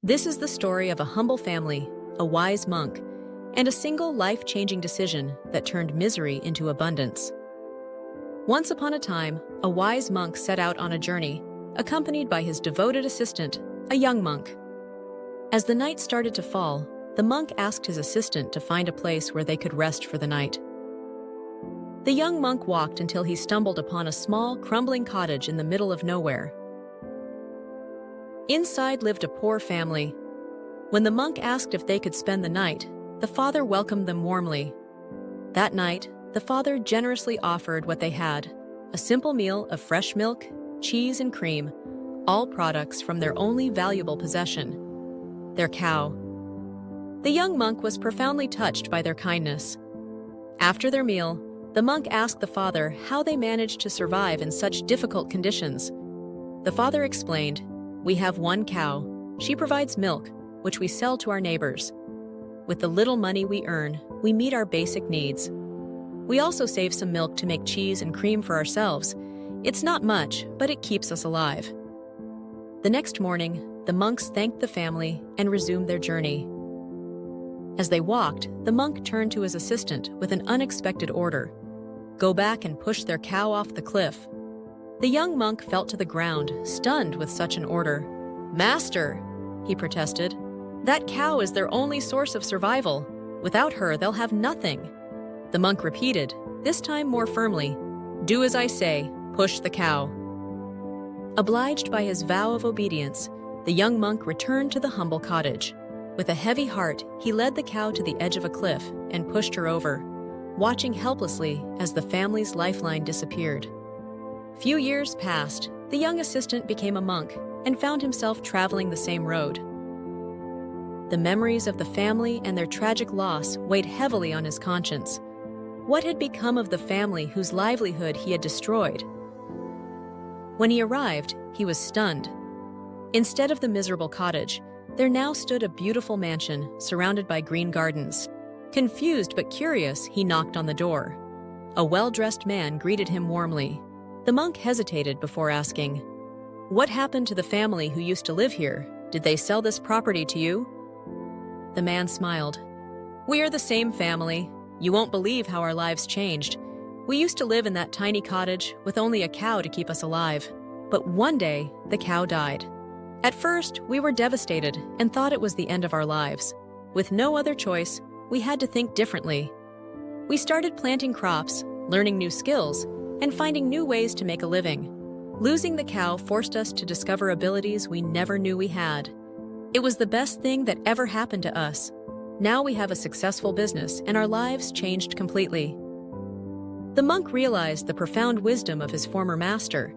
This is the story of a humble family, a wise monk, and a single life-changing decision that turned misery into abundance. Once upon a time, a wise monk set out on a journey, accompanied by his devoted assistant, a young monk. As the night started to fall, the monk asked his assistant to find a place where they could rest for the night. The young monk walked until he stumbled upon a small, crumbling cottage in the middle of nowhere. Inside lived a poor family. When the monk asked if they could spend the night, the father welcomed them warmly. That night, the father generously offered what they had, a simple meal of fresh milk, cheese, and cream, all products from their only valuable possession, their cow. The young monk was profoundly touched by their kindness. After their meal, the monk asked the father how they managed to survive in such difficult conditions. The father explained, "We have one cow. She provides milk, which we sell to our neighbors. With the little money we earn, we meet our basic needs. We also save some milk to make cheese and cream for ourselves. It's not much, but it keeps us alive." The next morning, the monks thanked the family and resumed their journey. As they walked, the monk turned to his assistant with an unexpected order: go back and push their cow off the cliff. The young monk fell to the ground, stunned with such an order. "Master," he protested, "that cow is their only source of survival. Without her, they'll have nothing." The monk repeated, this time more firmly, "Do as I say, push the cow." Obliged by his vow of obedience, the young monk returned to the humble cottage. With a heavy heart, he led the cow to the edge of a cliff and pushed her over, watching helplessly as the family's lifeline disappeared. Few years passed, the young assistant became a monk and found himself traveling the same road. The memories of the family and their tragic loss weighed heavily on his conscience. What had become of the family whose livelihood he had destroyed? When he arrived, he was stunned. Instead of the miserable cottage, there now stood a beautiful mansion surrounded by green gardens. Confused but curious, he knocked on the door. A well-dressed man greeted him warmly. The monk hesitated before asking, "What happened to the family who used to live here? Did they sell this property to you?" The man smiled. "We are the same family. You won't believe how our lives changed. We used to live in that tiny cottage with only a cow to keep us alive. But one day, the cow died. At first, we were devastated and thought it was the end of our lives. With no other choice, we had to think differently. We started planting crops, learning new skills, and finding new ways to make a living. Losing the cow forced us to discover abilities we never knew we had. It was the best thing that ever happened to us. Now we have a successful business and our lives changed completely." The monk realized the profound wisdom of his former master.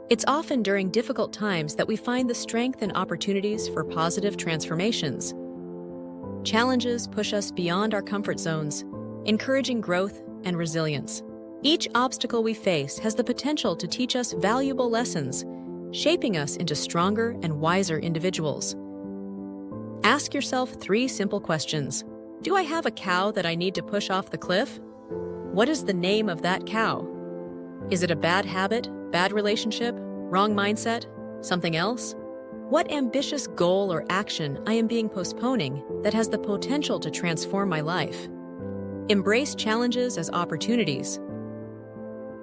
It's often during difficult times that we find the strength and opportunities for positive transformations. Challenges push us beyond our comfort zones, encouraging growth and resilience. Each obstacle we face has the potential to teach us valuable lessons, shaping us into stronger and wiser individuals. Ask yourself 3 simple questions. Do I have a cow that I need to push off the cliff? What is the name of that cow? Is it a bad habit, bad relationship, wrong mindset, something else? What ambitious goal or action I am being postponing that has the potential to transform my life? Embrace challenges as opportunities.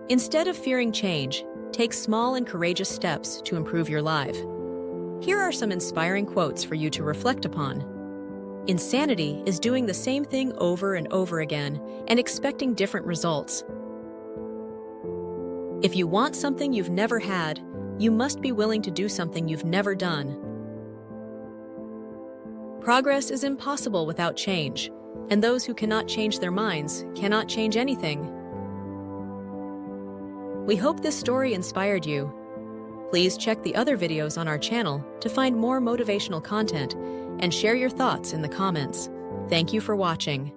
Instead of fearing change, take small and courageous steps to improve your life. Here are some inspiring quotes for you to reflect upon. Insanity is doing the same thing over and over again and expecting different results. If you want something you've never had, you must be willing to do something you've never done. Progress is impossible without change, and those who cannot change their minds cannot change anything. We hope this story inspired you. Please check the other videos on our channel to find more motivational content and share your thoughts in the comments. Thank you for watching.